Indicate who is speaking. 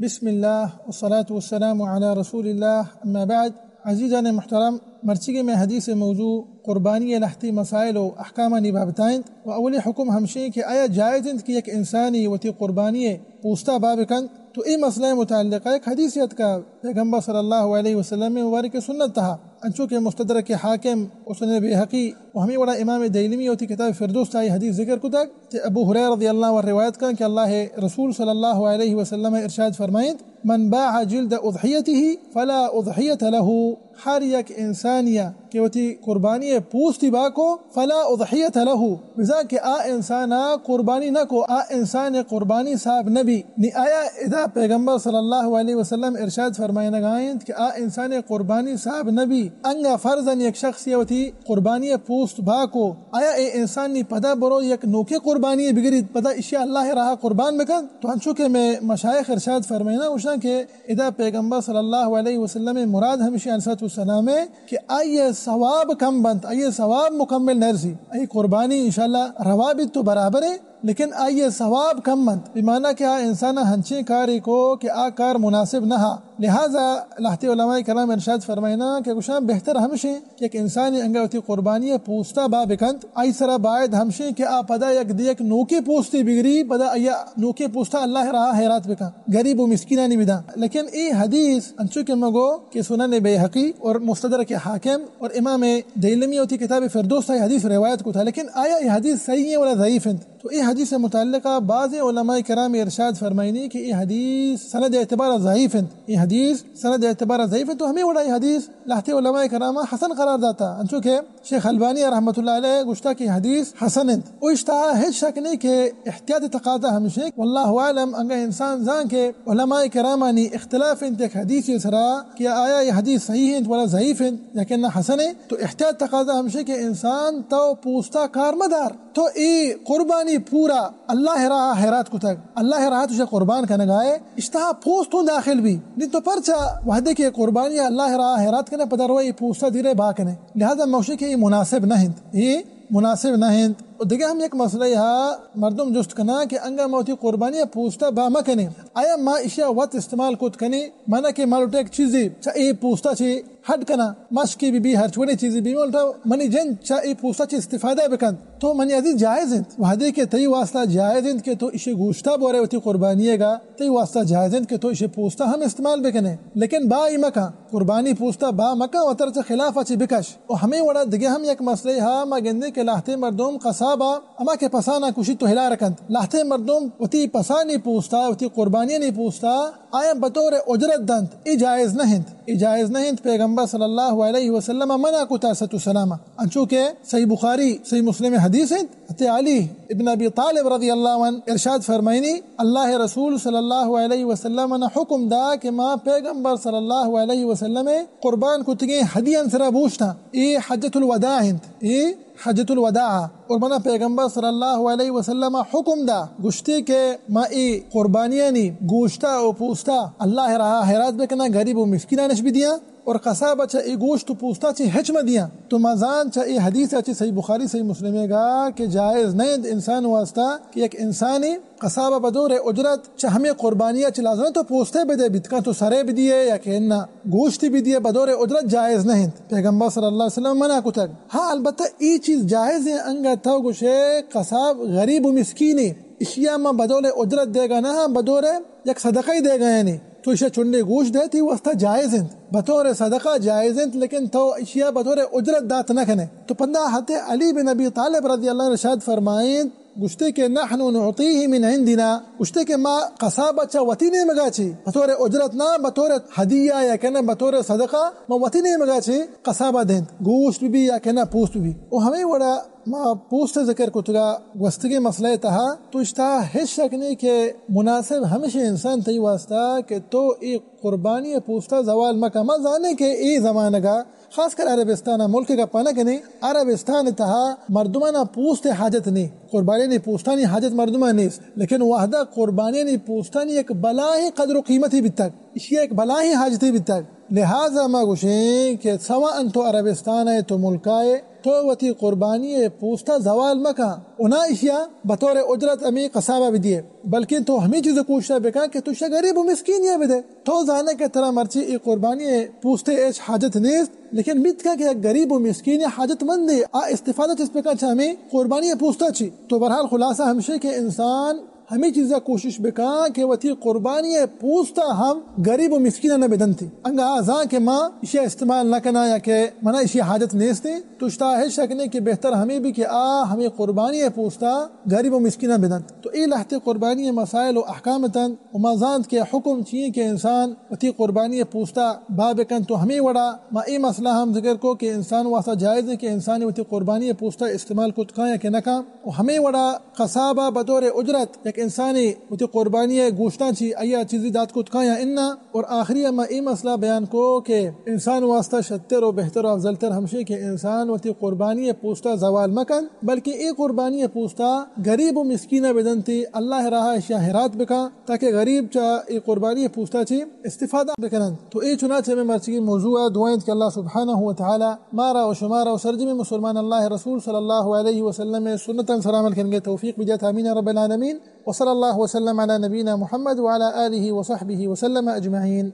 Speaker 1: بسم الله والصلاة والسلام على رسول الله اما بعد. عزیزان محترم، مرچی میں حدیث موضوع قربانی لحتی مسائل و احکام بابتائیں و اولی حکم ہمشیں کہ آیا جائز کہ ایک انسانی وتی قربانی پوستا بابکن تو ای مسئلہ متعلقہ ایک حدیثیت کا پیغمبر صلی اللہ علیہ وسلم مبارک سنت تھا انچو کہ مستدرک حاکم و سنن بیہقی و ہمیں وڑا امام دیلمی ہوتی کتاب فردوس تائی حدیث ذکر کو تک کہ ابو ہریرہ رضی اللہ عنہ روایت کا کہ اللہ رسول صلی اللہ علیہ وسلم ارشاد فرمائیں من باع جلد اضحیته فلا اضحیت له، ہر یک انسانیہ کہ وتی قربانی پوستی باکو فلا اضحیت له، بذا کہ آ انسانا قربانی نہ کو آ انسان قربانی صاحب نبی نی آیا اذا پیغمبر صلی اللہ علیہ وسلم ارشاد فرمائیں گائیں کہ آ انسان قربانی صاحب نبی انگا فرضاً یک شخصی وتی قربانی پوست باکو آیا اے انسانی پدا برو یک نوکے قربانی بگرید پدا اشیاء اللہ رہا قربان بکن تو انچو کہ میں مشایخ ارشاد فرمائنا وشنا کہ اذا پیغمبر صلی اللہ علیہ وسلم مراد ہمشی علیہ السلام ہے کہ آئیے ثواب کم بند آئیے ثواب مکمل نرسی آئی قربانی انشاءاللہ روابط تو برابر ہے لیکن آئیے ثواب کم بند بمعنی کہ انسان ہنچے کاری کو کہ آ کار مناسب نہ لہذا لہتی علماء کرام ارشاد فرمائنا کہ گوشان بہتر ہمشیں کہ ایک انسانی انگا ہوتی قربانی پوستا بابکند آئی سرا باید ہمشیں کہ آ پدا یک دیک نوکی پوستی بگری پدا آیا نوکی پوستا اللہ رہا حیرات بکا غریب و مسکینانی بدا. لیکن ای حدیث انچو کہ مگو کہ سنن بیہقی اور مستدرک حاکم اور امام دیلمی ہوتی کتاب فردوس تائی حدیث روایت کو تھا، لیکن آیا یہ حدیث صحیح ہے ولا ضعیف ہے؟ تو یہ حدیث سے متعلقہ بعض علماء کرام ارشاد فرمائنی کہ یہ حدیث سند اعتبار ضعیف ہے، یہ حدیث سند اعتبار ضعیف ہے، تو ہمیں وڑا یہ حدیث لہتے علماء کرام حسن قرار داتا انچو کہ شیخ البانی رحمۃ اللہ علیہ گشتا کی حدیث حسن ہے او اشتہا ہے شک نہیں کہ احتیاط تقاضا ہمشہ واللہ عالم انگا انسان زان کے علماء کرامانی اختلاف انت ایک حدیث سرا کہ آیا یہ حدیث صحیح ہے ولا ضعیف ہے لیکن حسن ہے، تو احتیاط تقاضا ہمشہ کہ انسان تو پوستا کار مدار تو ای قربانی پورا اللہ راہ حیرات کو تک اللہ راہ تجھے قربان کا نگائے اشتہا پوستوں داخل بھی نہیں تو پرچا وحدے کے قربانی اللہ راہ حیرات کنے پدروئی پوستا دیرے باکنے، لہذا موشی کہ یہ مناسب نہ ہند یہ مناسب نہ ہند. اور دیکھیں ہم ایک مسئلہ یہاں مردم جست کنا کہ انگا موتی قربانی پوستا با مکنے آیا ما اشیاء وقت استعمال کت کنے مانا کہ مالوٹا ایک چیزی چا ای پوستا چی ہٹ کنا مشکی بھی ہر چھوڑے چیزی بھی مالوٹا منی جن چا ای پوستا چی استفادہ بکن تو منی عزیز جائز ہیں وحدے کے تی واسطہ جائز ہیں کہ تو اسے گوشتا بورے ہوتی قربانیے گا تی واسطہ جائز ہیں کہ تو اسے پوستا ہم استعمال بکنے، لیکن با ای مکا قربانی پوستا با مکا و ترچ خلاف اچھی بکش. اور ہمیں وڑا دیکھیں ہم ایک مسئلہ یہاں ما گندے کے لاہتے مردم قصابہ اما کے پسانا کشی تو ہلا رکھند لاہتے مردم وتی پسانی پوستا وتی قربانی نہیں پوستا آیا بطور اجرت دند ای جائز نہیں پیغمبر صلی اللہ علیہ وسلم منع کو تاسط السلام انچو کہ صحیح بخاری صحیح مسلم حدیث ہیں علی ابن ابی طالب رضی اللہ عنہ ارشاد فرمائنی اللہ رسول صلی اللہ علیہ وسلم نے حکم دا کہ ما پیغمبر صلی اللہ علیہ وسلم قربان کو تگیں ہدیاں سرا بوشتا ای حجت الوداع ای حجت الوداع اور منا پیغمبر صلی اللہ علیہ وسلم حکم دا گشتی کے ما ای قربانیانی گوشتا و پوستا اللہ رہا حیرات بکنا غریب و مسکینانش بھی دیا اور قصابہ چا ای گوشت پوستا چی حچ میں دیا تو مزان چا ای حدیث چی صحیح بخاری صحیح مسلم گا کہ جائز نہیں انسان واسطہ کہ ایک انسانی قصابہ بدور اجرت چا ہمیں قربانیہ چلازنا تو پوستے بھی دے بتکا تو سرے بھی دیے یا کہ انہا گوشتی بھی دیے بدور اجرت جائز نہیں پیغمبر صلی اللہ علیہ وسلم منع کو تک. ہاں البتہ ای چیز جائز ہے انگا تھا گوشے قصاب غریب و مسکینی اشیاء میں بدور اجرت دے گا نہ بدور یک صدقہ ہی دے گا یعنی تو اسے چنڈے گوشت دیتی واسطہ جائز ہیں بطور صدقہ جائز ہیں، لیکن تو اشیاء بطور اجرت دات نہ کنے. تو پندہ حضرت علی بن ابی طالب رضی اللہ عنہ ارشاد فرمائیں گشتے کے نحن نعطیہ من عندنا گشتے کے ما قصابہ چا وطی نہیں مگا چی بطور اجرت نہ بطور ہدیہ یا کہنا بطور صدقہ ما وطی نہیں مگا چی قصابہ دیں گوشت بھی یا کہنا پوست بھی. اور ہمیں وڑا ما پوست ذکر کو تگا وستگی مسئلہ تہا تو اشتہا ہے شک نہیں کہ مناسب ہمیشہ انسان تی واسطہ کہ تو ای قربانی پوستا زوال مکہ ما زانے کہ ای زمانہ گا خاص کر عربستان ملک کا پانا کہ نہیں عربستان تہا مردمانہ پوست حاجت نہیں قربانی نہیں پوستانی حاجت مردمہ نہیں، لیکن وحدہ قربانی نہیں پوستانی ایک بلاہی قدر و قیمتی بتک اشیاء ایک بلاہی حاجتی بتک. لہذا ما گوشیں کہ سوا انتو عربستان ہے تو ملک ہے تو وتی قربانی پوستا زوال مکا اونا اشیا بطور اجرت امی قصابہ بھی دیے بلکہ تو ہمیں چیز کوشش بکا کہ تو غریب و مسکین یہ بدے تو زانے کے طرح مرچی ای قربانی پوستے ایچ حاجت نیست لیکن بیت کا کہ غریب و مسکین حاجت مند ہے استفادہ اس پہ کا ہمیں قربانی پوستا چی تو بہرحال خلاصہ ہمشہ کہ انسان ہمیں چیزیں کوشش بکا کہ وتی قربانی پوستا ہم غریب و مسکین نہ بدن تھی انگا آزاں کہ ماں اسے استعمال نہ کرنا یا کہ منع اسی حاجت نیستی تو اشتا ہے شک نہیں کہ بہتر ہمیں بھی کہ ہمیں قربانی پوستا غریب و مسکین بدن تو ای لحظے قربانی مسائل و احکامتاً و مازاند کے حکم چیئے کہ انسان وتی قربانی پوستا بابکن تو ہمیں وڑا ما ای مسئلہ ہم ذکر کو کہ انسان واسطہ جائز ہے کہ انسان وتی قربانی پوستا استعمال کو تکایا کہ نہ و ہمیں وڑا قصابہ بطور اجرت یک انسانی وتی قربانی گوشتاں چی ایا چیزی دات کو تکایا اننا اور آخری اما ای مسئلہ بیان کو کہ انسان واسطہ شتر و بہتر و افضل تر ہمشے کہ انسان وتی قربانی پوستا زوال مکن بلکہ ای قربانی پوستا غریب و مسکینہ بدن تی اللہ راہ شاہرات بکا تاکہ غریب چا ای قربانی پوستا چی استفادہ بکنن تو ای چنانچہ میں مرچی موضوع دعائیں کہ اللہ سبحانہ و تعالی مارا و شمارا و سرجم مسلمان اللہ رسول صلی اللہ علیہ وسلم سنتا سلام کریں گے توفیق بجات آمین رب العالمین وصلی اللہ وسلم علی نبینا محمد وعلى آلہ وصحبہ وسلم اجمعین.